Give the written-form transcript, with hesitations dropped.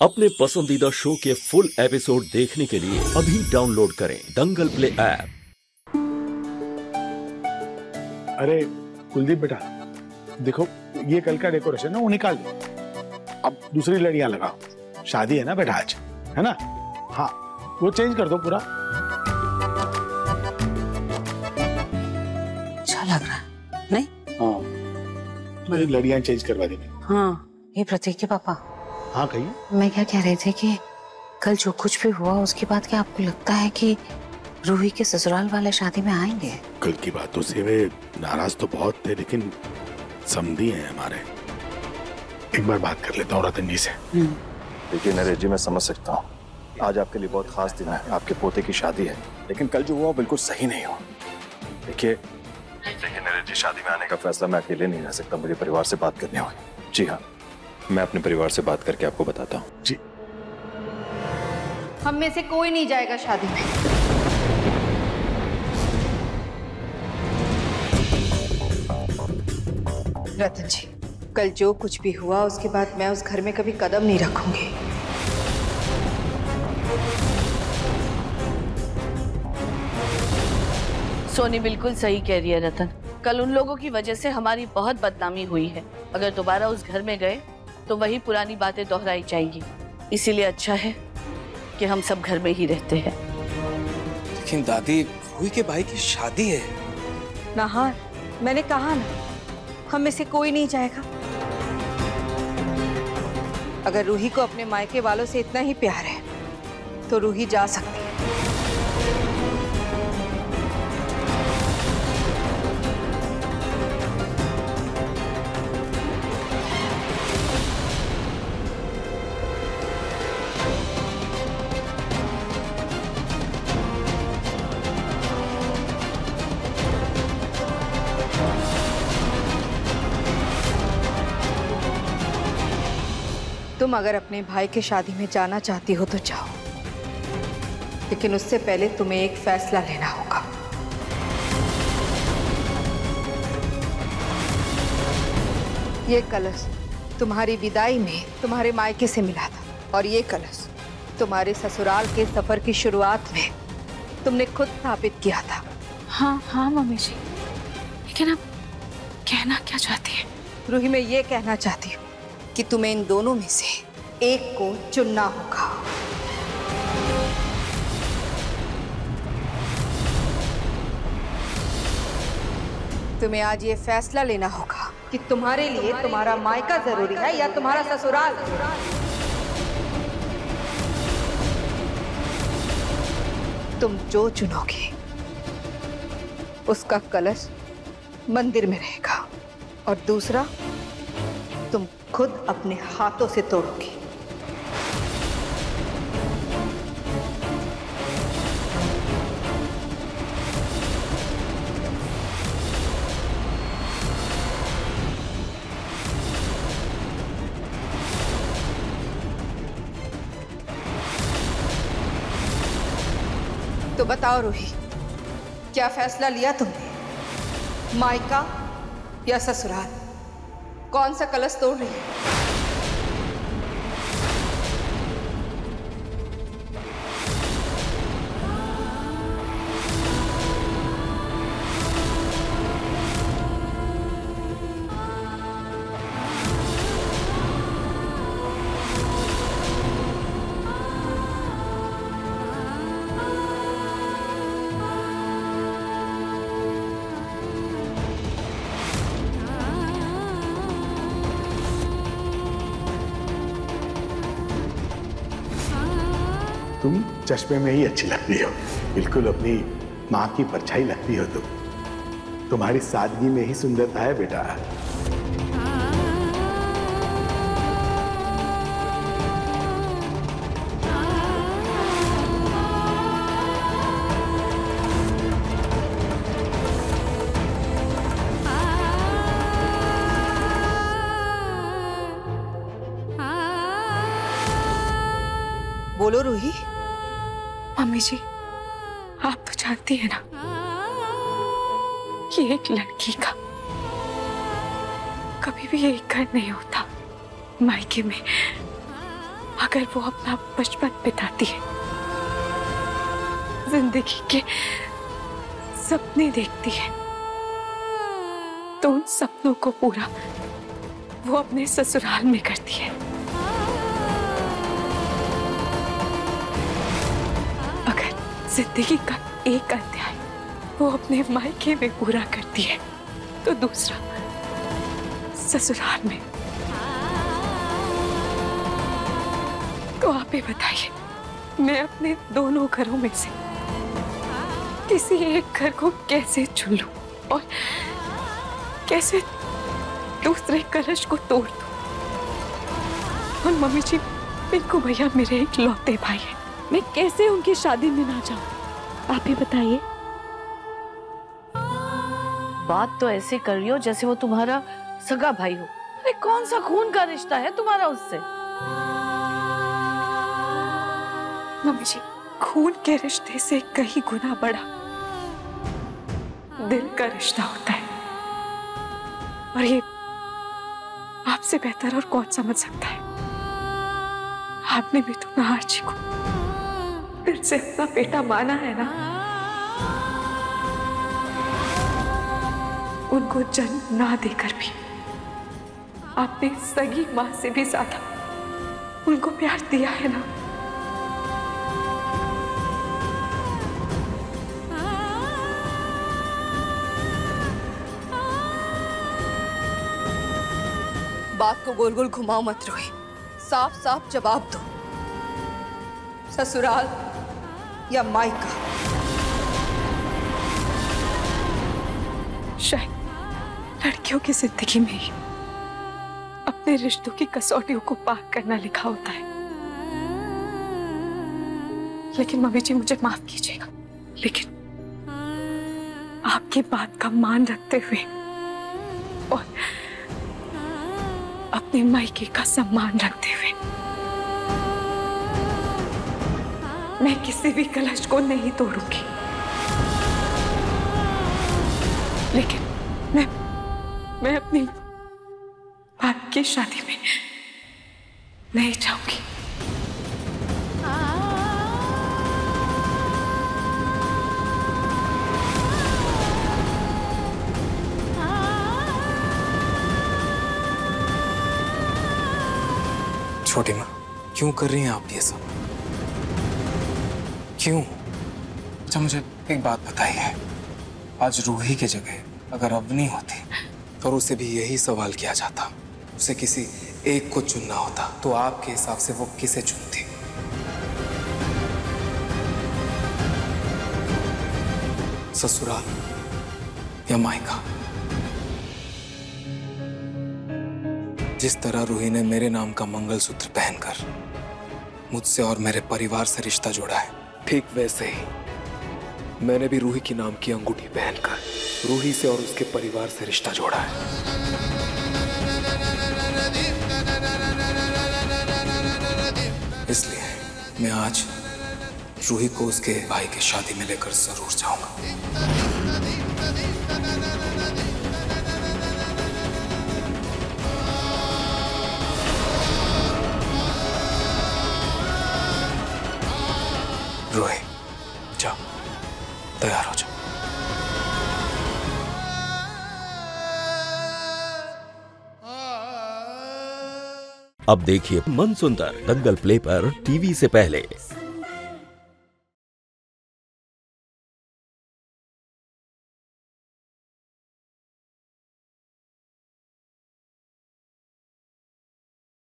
अपने पसंदीदा शो के फुल एपिसोड देखने के लिए अभी डाउनलोड करें दंगल प्ले ऐप। अरे कुलदीप बेटा, देखो ये कल का डेकोरेशन है वो निकाल दो, अब दूसरी लड़ियां लगाओ। शादी है ना बेटा आज, है ना? हाँ, वो चेंज कर दो पूरा। अच्छा लग रहा है नहीं? हाँ, मेरी लड़ियां चेंज करवा देंगे। हाँ, ये प्रतीक के पापा। हाँ कहिए। मैं क्या कह रही थी कि कल जो कुछ भी हुआ उसके बाद क्या आपको लगता है कि रूही के ससुराल वाले शादी में आएंगे? कल की बातों से वे नाराज तो बहुत थे, लेकिन समझी हैं हमारे। एक बार बात कर लेता हूँ रतन जी से। देखिए नरेश जी, मैं समझ सकता हूँ आज आपके लिए बहुत खास दिन है, आपके पोते की शादी है, लेकिन कल जो हुआ बिल्कुल सही नहीं हुआ। देखिए नरेश जी, शादी में आने का फैसला मैं अकेले नहीं ले सकता, मुझे परिवार से बात करनी होगी। जी हाँ, मैं अपने परिवार से बात करके आपको बताता हूँ। जी। हम में से कोई नहीं जाएगा शादी में। रतन जी, कल जो कुछ भी हुआ उसके बाद मैं उस घर में कभी कदम नहीं रखूंगी। सोनी बिल्कुल सही कह रही है रतन, कल उन लोगों की वजह से हमारी बहुत बदनामी हुई है। अगर दोबारा उस घर में गए तो वही पुरानी बातें दोहराई जाएंगी। इसीलिए अच्छा है कि हम सब घर में ही रहते हैं। लेकिन दादी, रूही के भाई की शादी है। नाहार, मैंने कहा ना, हम में से कोई नहीं जाएगा। अगर रूही को अपने मायके वालों से इतना ही प्यार है तो रूही जा सकती है। तुम अगर अपने भाई की शादी में जाना चाहती हो तो जाओ, लेकिन उससे पहले तुम्हें एक फैसला लेना होगा। ये कलश तुम्हारी विदाई में तुम्हारे मायके से मिला था, और ये कलश तुम्हारे ससुराल के सफर की शुरुआत में तुमने खुद स्थापित किया था। हाँ हाँ मम्मी जी, लेकिन अब कहना क्या चाहती है? रूही, मैं ये कहना चाहती हूँ कि तुम्हें इन दोनों में से एक को चुनना होगा। तुम्हें आज ये फैसला लेना होगा कि तुम्हारे लिए तुम्हारा मायका जरूरी है या तुम्हारा ससुराल। तुम जो चुनोगे उसका कलश मंदिर में रहेगा, और दूसरा तुम खुद अपने हाथों से तोड़ोगी। तो बताओ रूही, क्या फैसला लिया तुमने? मायका या ससुराल? कौन सा कलश तोड़ रही है? तुम चश्मे में ही अच्छी लगती हो, बिल्कुल अपनी माँ की परछाई लगती हो तुम। तुम्हारी सादगी में ही सुंदरता है बेटा। बोलो रूही। मम्मी जी, आप तो जानती है ना कि एक लड़की का कभी भी एक घर नहीं होता। मायके में अगर वो अपना बचपन बिताती है, जिंदगी के सपने देखती है, तो उन सपनों को पूरा वो अपने ससुराल में करती है। अगर जिंदगी का एक अध्याय वो अपने मायके में पूरा करती है, तो दूसरा ससुराल में। तो आप ही बताइए, मैं अपने दोनों घरों में से किसी एक घर को कैसे चुन लूं और कैसे दूसरे कलश को तोड़ दूं? और मम्मी जी, पिंकू भैया मेरे इकलौते भाई हैं, मैं कैसे उनकी शादी में ना जाऊं? आप ही बताइए। बात तो ऐसे कर रही हो जैसे वो तुम्हारा सगा भाई हो। अरे कौन सा खून का रिश्ता है तुम्हारा उससे? मम्मी जी, खून के रिश्ते से कहीं गुना बड़ा दिल का रिश्ता होता है, और ये आपसे बेहतर और कौन समझ सकता है? आपने भी तो नाहर जी को दिल से अपना बेटा माना है ना। उनको जन्म ना देकर भी आपने सगी मां से भी ज्यादा उनको प्यार दिया है ना। बात को गोल गोल घुमाओ मत रोही, साफ साफ जवाब दो, ससुराल या मायका? शायद लड़कियों की जिंदगी में ही अपने रिश्तों की कसौटियों को पार करना लिखा होता है। लेकिन मम्मी जी, मुझे माफ कीजिएगा, लेकिन आपकी बात का मान रखते हुए और अपने मायके का सम्मान रखते हुए मैं किसी भी कलश को नहीं तोड़ूंगी। लेकिन मैं अपनी बाप की शादी में नहीं जाऊंगी। छोटी माँ, क्यों कर रही हैं आप ये सब? क्यों? अच्छा, मुझे एक बात बताइए, आज रूही की जगह अगर अवनी होती और उसे भी यही सवाल किया जाता, उसे किसी एक को चुनना होता, तो आपके हिसाब से वो किसे चुनती? ससुराल या मायका? जिस तरह रूही ने मेरे नाम का मंगलसूत्र पहनकर मुझसे और मेरे परिवार से रिश्ता जोड़ा है, ठीक वैसे ही मैंने भी रूही की नाम की अंगूठी पहनकर रूही से और उसके परिवार से रिश्ता जोड़ा है। इसलिए मैं आज रूही को उसके भाई की शादी में लेकर जरूर जाऊंगा। रूही, जाओ, तैयार हो जाओ। अब देखिए मन सुंदर दंगल प्ले पर टीवी से पहले।